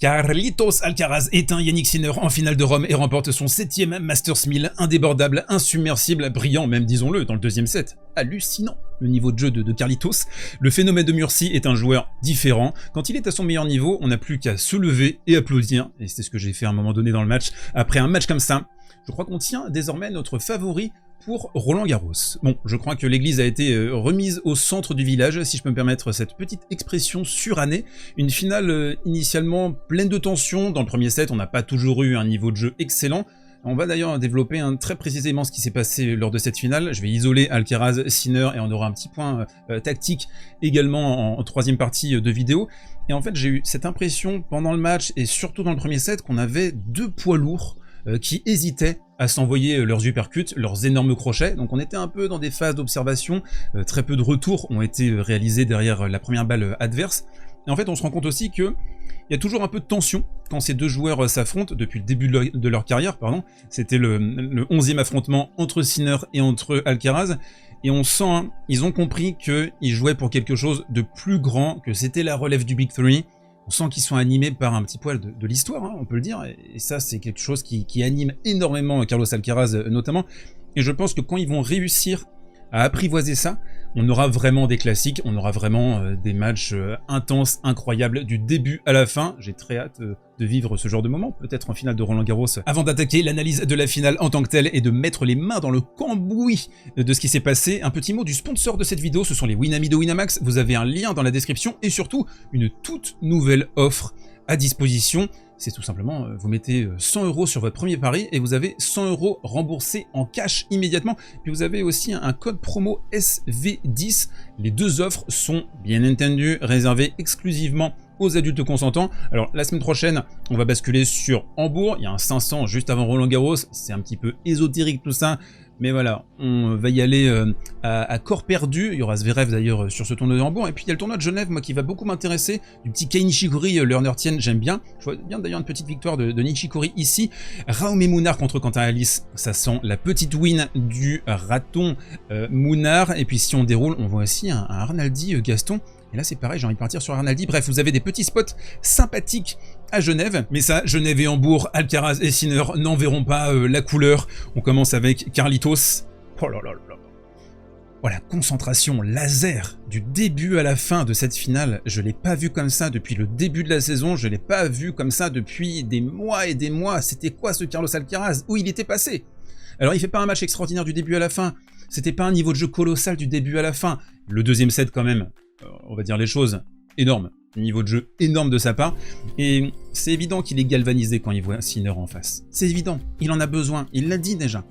Carlitos Alcaraz éteint Yannick Sinner en finale de Rome et remporte son 7e Masters 1000, indébordable, insubmersible, brillant même disons-le dans le deuxième set. Hallucinant le niveau de jeu de Carlitos. Le phénomène de Murcie est un joueur différent. Quand il est à son meilleur niveau, on n'a plus qu'à se lever et applaudir. Et c'est ce que j'ai fait à un moment donné dans le match. Après un match comme ça, je crois qu'on tient désormais notre favori pour Roland Garros. Bon, je crois que l'église a été remise au centre du village, si je peux me permettre cette petite expression surannée. Une finale initialement pleine de tension. Dans le premier set, on n'a pas toujours eu un niveau de jeu excellent. On va d'ailleurs développer très précisément ce qui s'est passé lors de cette finale. Je vais isoler Alcaraz, Sinner et on aura un petit point tactique également en troisième partie de vidéo. Et en fait, j'ai eu cette impression pendant le match et surtout dans le premier set qu'on avait deux poids lourds qui hésitaient à s'envoyer leurs uppercuts, leurs énormes crochets. Donc on était un peu dans des phases d'observation, très peu de retours ont été réalisés derrière la première balle adverse. Et en fait on se rend compte aussi que il y a toujours un peu de tension quand ces deux joueurs s'affrontent depuis le début de leur carrière, pardon. C'était le 11e affrontement entre Sinner et entre Alcaraz. Et on sent, ils ont compris qu'ils jouaient pour quelque chose de plus grand, que c'était la relève du Big Three. On sent qu'ils sont animés par un petit poil de l'histoire, hein, on peut le dire, et ça c'est quelque chose qui anime énormément Carlos Alcaraz notamment, et je pense que quand ils vont réussir à apprivoiser ça, on aura vraiment des classiques, on aura vraiment des matchs intenses, incroyables, du début à la fin. J'ai très hâte de vivre ce genre de moment, peut-être en finale de Roland Garros. Avant d'attaquer l'analyse de la finale en tant que telle et de mettre les mains dans le cambouis de ce qui s'est passé, un petit mot du sponsor de cette vidéo, ce sont les Winamax de Winamax. Vous avez un lien dans la description et surtout une toute nouvelle offre à disposition. C'est tout simplement, vous mettez 100 € sur votre premier pari et vous avez 100 € remboursés en cash immédiatement. Puis vous avez aussi un code promo SV10. Les deux offres sont bien entendu réservées exclusivement aux adultes consentants. Alors la semaine prochaine, on va basculer sur Hambourg. Il y a un 500 juste avant Roland Garros. C'est un petit peu ésotérique tout ça. Mais voilà, on va y aller à corps perdu. Il y aura Zverev d'ailleurs sur ce tournoi de Hambourg. Et puis il y a le tournoi de Genève, moi qui va beaucoup m'intéresser. Du petit Kei Nishikori, Lerner Tien, j'aime bien. Je vois bien d'ailleurs une petite victoire de Nishikori ici. Raume Mounard contre Quentin Alice. Ça sent la petite win du raton Mounard. Et puis si on déroule, on voit aussi un Arnaldi Gaston. Et là c'est pareil, j'ai envie de partir sur Arnaldi. Bref, vous avez des petits spots sympathiques à Genève. Mais ça, Genève et Hambourg, Alcaraz et Sinner n'en verront pas la couleur. On commence avec Carlitos. Oh là là là. Voilà, concentration laser du début à la fin de cette finale. Je ne l'ai pas vu comme ça depuis le début de la saison. Je ne l'ai pas vu comme ça depuis des mois et des mois. C'était quoi ce Carlos Alcaraz? Où il était passé? Alors il fait pas un match extraordinaire du début à la fin. C'était pas un niveau de jeu colossal du début à la fin. Le deuxième set quand même, on va dire les choses, énorme. Niveau de jeu énorme de sa part. Et c'est évident qu'il est galvanisé quand il voit Sinner en face. C'est évident, il en a besoin. Il l'a dit déjà.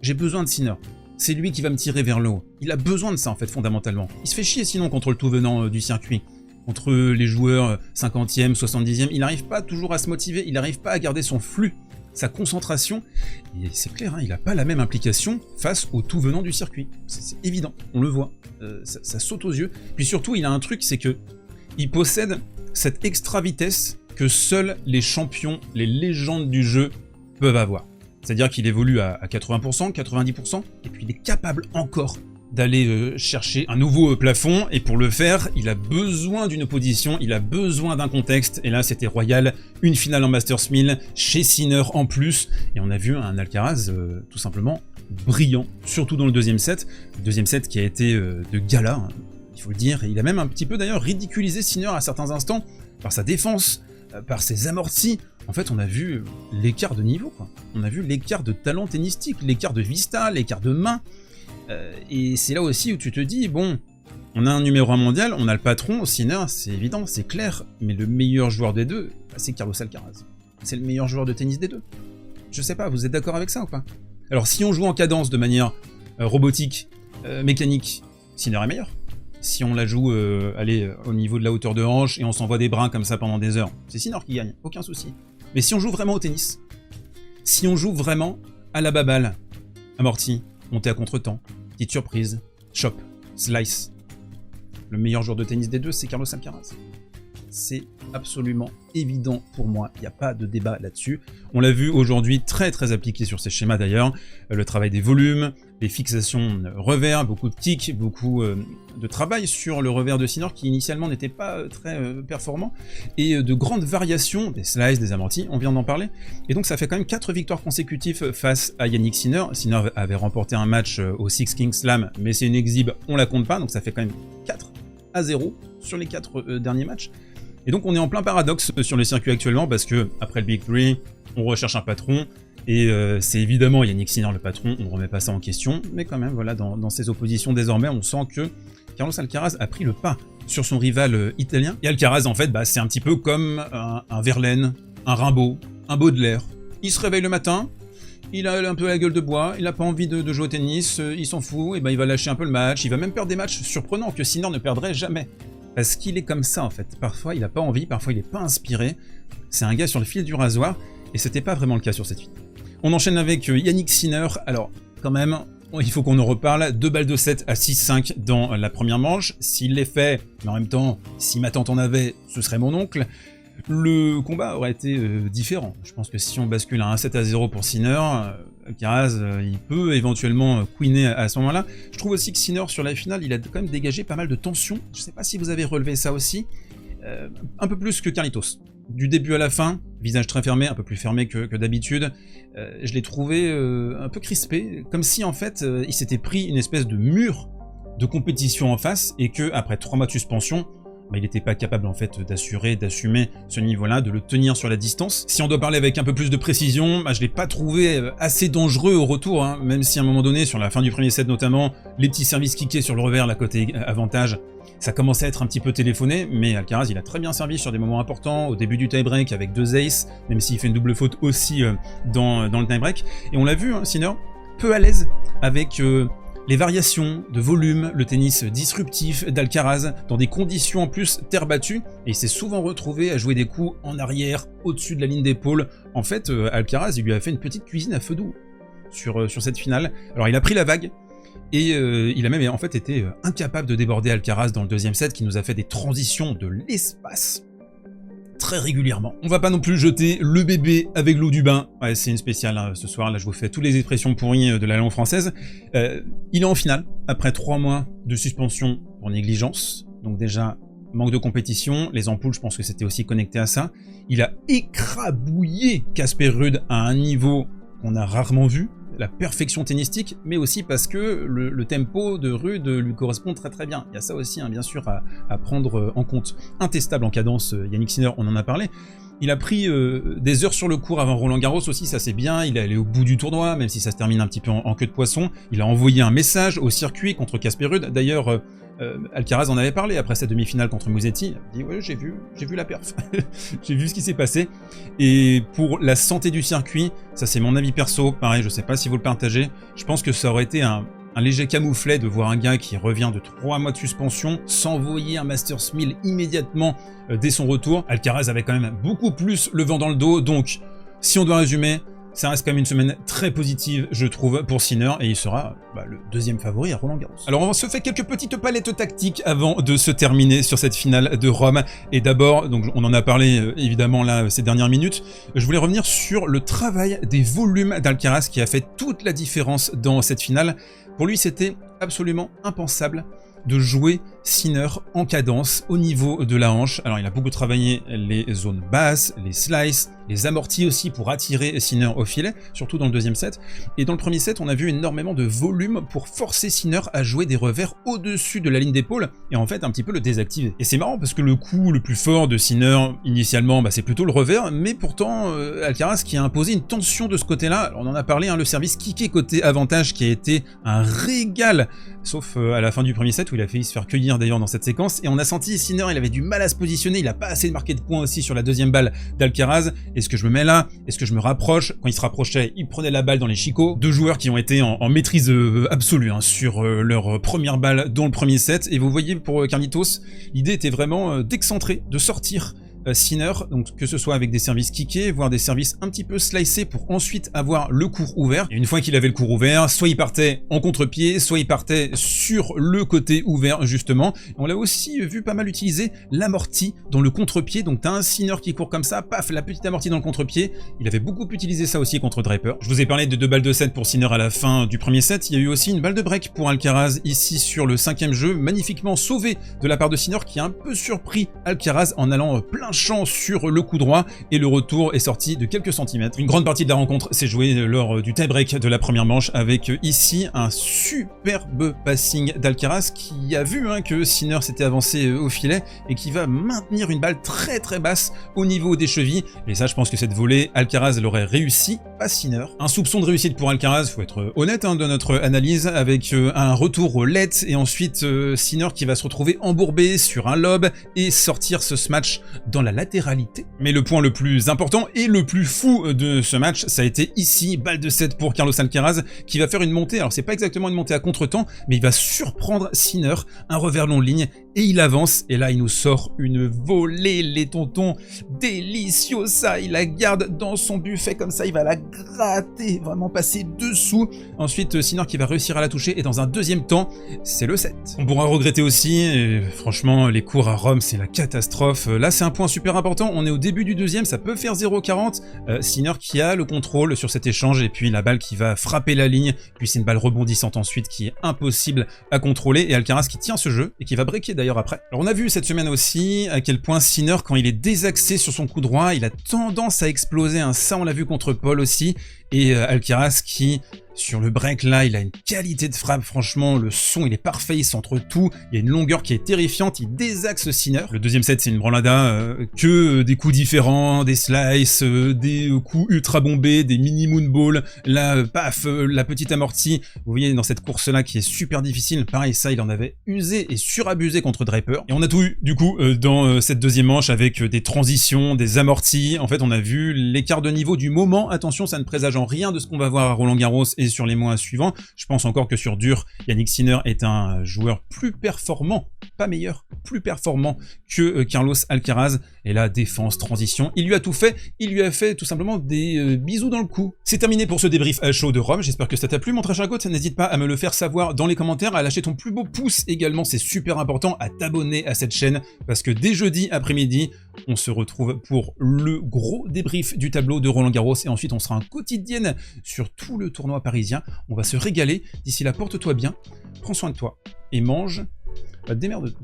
J'ai besoin de Sinner. C'est lui qui va me tirer vers le haut. Il a besoin de ça en fait fondamentalement. Il se fait chier sinon contre le tout venant du circuit. Contre les joueurs 50e, 70e. Il n'arrive pas toujours à se motiver. Il n'arrive pas à garder son flux. Sa concentration, et c'est clair, hein, il n'a pas la même implication face au tout venant du circuit. C'est évident, on le voit, ça saute aux yeux. Puis surtout, il a un truc, c'est que il possède cette extra vitesse que seuls les champions, les légendes du jeu peuvent avoir. C'est-à-dire qu'il évolue à 80%, 90%, et puis il est capable encore d'aller chercher un nouveau plafond, et pour le faire, il a besoin d'une opposition, il a besoin d'un contexte, et là c'était royal, une finale en Masters 1000, chez Sinner en plus, et on a vu un Alcaraz tout simplement brillant, surtout dans le deuxième set qui a été de gala, hein, il faut le dire, et il a même un petit peu d'ailleurs ridiculisé Sinner à certains instants, par sa défense, par ses amortis. En fait, on a vu l'écart de niveau, quoi. On a vu l'écart de talent tennistique, l'écart de vista, l'écart de main. Et c'est là aussi où tu te dis, bon, on a un numéro 1 mondial, on a le patron, Sinner, c'est évident, c'est clair, mais le meilleur joueur des deux, bah, c'est Carlos Alcaraz. C'est le meilleur joueur de tennis des deux. Je sais pas, vous êtes d'accord avec ça ou pas? Alors si on joue en cadence de manière robotique, mécanique, Sinner est meilleur. Si on la joue au niveau de la hauteur de hanche et on s'envoie des brins comme ça pendant des heures, c'est Sinner qui gagne, aucun souci. Mais si on joue vraiment au tennis, si on joue vraiment à la baballe, amorti, monter à contre-temps, petite surprise, chop, slice. Le meilleur joueur de tennis des deux, c'est Carlos Alcaraz. c'est absolument évident pour moi, il n'y a pas de débat là-dessus. On l'a vu aujourd'hui très appliqué sur ces schémas d'ailleurs, le travail des volumes, les fixations revers, beaucoup de kicks, beaucoup de travail sur le revers de Sinner qui initialement n'était pas très performant, et de grandes variations, des slices, des amortis, on vient d'en parler, et donc ça fait quand même 4 victoires consécutives face à Yannick Sinner. Sinner avait remporté un match au Six Kings Slam, mais c'est une exhibe, on la compte pas, donc ça fait quand même 4-0 sur les 4 derniers matchs. Et donc on est en plein paradoxe sur le circuit actuellement, parce que après le Big 3, on recherche un patron, et c'est évidemment Yannick Sinner le patron, on ne remet pas ça en question, mais quand même, voilà, dans ces oppositions désormais, on sent que Carlos Alcaraz a pris le pas sur son rival italien. Et Alcaraz, en fait, c'est un petit peu comme un Verlaine, un Rimbaud, un Baudelaire. Il se réveille le matin, il a un peu la gueule de bois, il n'a pas envie de jouer au tennis, il s'en fout, et il va lâcher un peu le match, il va même perdre des matchs surprenants que Sinner ne perdrait jamais. Parce qu'il est comme ça, en fait. Parfois, il n'a pas envie, parfois, il n'est pas inspiré. C'est un gars sur le fil du rasoir, et c'était pas vraiment le cas sur cette finale. On enchaîne avec Yannick Sinner. Alors, quand même, il faut qu'on en reparle. 2 balles de 7 à 6-5 dans la première manche. S'il les fait, mais en même temps, si ma tante en avait, ce serait mon oncle, le combat aurait été différent. Je pense que si on bascule à un 7-0 pour Sinner, Alcaraz, il peut éventuellement queener à ce moment-là. Je trouve aussi que Sinner, sur la finale, il a quand même dégagé pas mal de tension. Je ne sais pas si vous avez relevé ça aussi. Un peu plus que Carlitos. Du début à la fin, visage très fermé, un peu plus fermé que d'habitude. Je l'ai trouvé un peu crispé, comme si en fait il s'était pris une espèce de mur de compétition en face, et que après 3 mois de suspension, il n'était pas capable en fait d'assumer ce niveau-là, de le tenir sur la distance. Si on doit parler avec un peu plus de précision, je l'ai pas trouvé assez dangereux au retour, hein, même si à un moment donné, sur la fin du premier set notamment, les petits services kickés sur le revers, la côté avantage, ça commençait à être un petit peu téléphoné, mais Alcaraz il a très bien servi sur des moments importants, au début du tie-break avec 2 aces, même s'il fait une double faute aussi dans le tie-break. Et on l'a vu, hein, Sinner, peu à l'aise avec les variations de volume, le tennis disruptif d'Alcaraz, dans des conditions en plus terre battue, et il s'est souvent retrouvé à jouer des coups en arrière, au-dessus de la ligne d'épaule. En fait, Alcaraz il lui a fait une petite cuisine à feu doux sur cette finale. Alors il a pris la vague, et il a même en fait été incapable de déborder Alcaraz dans le deuxième set, qui nous a fait des transitions de l'espace très régulièrement. On va pas non plus jeter le bébé avec l'eau du bain. Ouais, c'est une spéciale hein, ce soir, là je vous fais toutes les expressions pourries de la langue française. Il est en finale, après 3 mois de suspension pour négligence, donc déjà manque de compétition, les ampoules je pense que c'était aussi connecté à ça. Il a écrabouillé Casper Ruud à un niveau qu'on a rarement vu, la perfection tennistique, mais aussi parce que le tempo de Ruud lui correspond très bien. Il y a ça aussi, hein, bien sûr, à prendre en compte. Intestable en cadence, Yannick Sinner, on en a parlé. Il a pris des heures sur le court avant Roland Garros aussi, ça c'est bien, il est allé au bout du tournoi, même si ça se termine un petit peu en queue de poisson. Il a envoyé un message au circuit contre Casper Ruud. D'ailleurs, Alcaraz en avait parlé après sa demi-finale contre Musetti. Il a dit ouais, j'ai vu la perf, j'ai vu ce qui s'est passé. Et pour la santé du circuit, ça c'est mon avis perso, pareil, je sais pas si vous le partagez, je pense que ça aurait été un léger camouflet de voir un gars qui revient de 3 mois de suspension s'envoyer un Masters 1000 immédiatement dès son retour. Alcaraz avait quand même beaucoup plus le vent dans le dos, donc si on doit résumer, ça reste quand même une semaine très positive, je trouve, pour Sinner, et il sera le deuxième favori à Roland Garros. Alors on se fait quelques petites palettes tactiques avant de se terminer sur cette finale de Rome. Et d'abord, donc on en a parlé évidemment là ces dernières minutes, je voulais revenir sur le travail des volumes d'Alcaraz qui a fait toute la différence dans cette finale. Pour lui, c'était absolument impensable de jouer Sinner en cadence au niveau de la hanche. Alors il a beaucoup travaillé les zones basses, les slices, les amortis aussi pour attirer Sinner au filet, surtout dans le deuxième set. Et dans le premier set, on a vu énormément de volume pour forcer Sinner à jouer des revers au-dessus de la ligne d'épaule et en fait un petit peu le désactiver. Et c'est marrant parce que le coup le plus fort de Sinner, initialement, c'est plutôt le revers, mais pourtant Alcaraz qui a imposé une tension de ce côté-là. On en a parlé, hein, le service kické côté avantage qui a été un régal, sauf à la fin du premier set où il a failli se faire cueillir d'ailleurs dans cette séquence, et on a senti Sinner, il avait du mal à se positionner, il a pas assez marqué de points aussi sur la deuxième balle d'Alcaraz. Est-ce que je me mets là? Est-ce que je me rapproche? Quand il se rapprochait, il prenait la balle dans les chicots. Deux joueurs qui ont été en maîtrise absolue hein, sur leur première balle dans le premier set, et vous voyez pour Carlitos, l'idée était vraiment d'excentrer, de sortir Sinner, donc que ce soit avec des services kickés, voire des services un petit peu slicés pour ensuite avoir le court ouvert. Et une fois qu'il avait le court ouvert, soit il partait en contre-pied, soit il partait sur le côté ouvert justement. On l'a aussi vu pas mal utiliser l'amorti dans le contre-pied, donc t'as un Sinner qui court comme ça, paf, la petite amorti dans le contre-pied. Il avait beaucoup utilisé ça aussi contre Draper. Je vous ai parlé de 2 balles de set pour Sinner à la fin du premier set, il y a eu aussi une balle de break pour Alcaraz ici sur le 5e jeu, magnifiquement sauvé de la part de Sinner qui a un peu surpris Alcaraz en allant plein champ sur le coup droit et le retour est sorti de quelques centimètres. Une grande partie de la rencontre s'est jouée lors du tie-break de la première manche avec ici un superbe passing d'Alcaraz qui a vu que Sinner s'était avancé au filet et qui va maintenir une balle très basse au niveau des chevilles. Et ça, je pense que cette volée, Alcaraz l'aurait réussi, pas Sinner. Un soupçon de réussite pour Alcaraz, faut être honnête de notre analyse, avec un retour au let et ensuite Sinner qui va se retrouver embourbé sur un lob et sortir ce match dans la latéralité. Mais le point le plus important et le plus fou de ce match, ça a été ici, balle de 7 pour Carlos Alcaraz, qui va faire une montée, alors c'est pas exactement une montée à contre-temps, mais il va surprendre Sinner, un revers long ligne, et il avance, et là il nous sort une volée, les tontons, deliciosa, il la garde dans son buffet comme ça, il va la gratter, vraiment passer dessous. Ensuite Sinner qui va réussir à la toucher, et dans un deuxième temps, c'est le 7. On pourra regretter aussi, et franchement les cours à Rome c'est la catastrophe, là c'est un point super important, on est au début du deuxième, ça peut faire 0,40, Sinner qui a le contrôle sur cet échange, et puis la balle qui va frapper la ligne, puis c'est une balle rebondissante ensuite qui est impossible à contrôler, et Alcaraz qui tient ce jeu, et qui va breaker d'ailleurs après. Alors on a vu cette semaine aussi à quel point Sinner, quand il est désaxé sur son coup droit, il a tendance à exploser, ça on l'a vu contre Paul aussi, et Alcaraz qui, sur le break là, il a une qualité de frappe, franchement, le son il est parfait, il centre tout, il y a une longueur qui est terrifiante, il désaxe Sinner. Le deuxième set c'est une branlada, que des coups différents, des slices, des coups ultra bombés, des mini moonballs, là, paf, la petite amortie, vous voyez dans cette course là qui est super difficile, pareil ça il en avait usé et surabusé contre Draper. Et on a tout eu du coup dans cette deuxième manche avec des transitions, des amortis, en fait on a vu l'écart de niveau du moment, attention ça ne présage en rien de ce qu'on va voir à Roland-Garros et sur les mois suivants. Je pense encore que sur dur, Yannick Sinner est un joueur plus performant, pas meilleur, plus performant que Carlos Alcaraz. Et là, défense, transition, il lui a tout fait, il lui a fait tout simplement des bisous dans le cou. C'est terminé pour ce débrief à chaud de Rome, j'espère que ça t'a plu mon très cher coach, n'hésite pas à me le faire savoir dans les commentaires, à lâcher ton plus beau pouce également, c'est super important, à t'abonner à cette chaîne, parce que dès jeudi après-midi, on se retrouve pour le gros débrief du tableau de Roland-Garros, et ensuite on sera en quotidienne sur tout le tournoi parisien, on va se régaler, d'ici là porte-toi bien, prends soin de toi, et mange, démerde.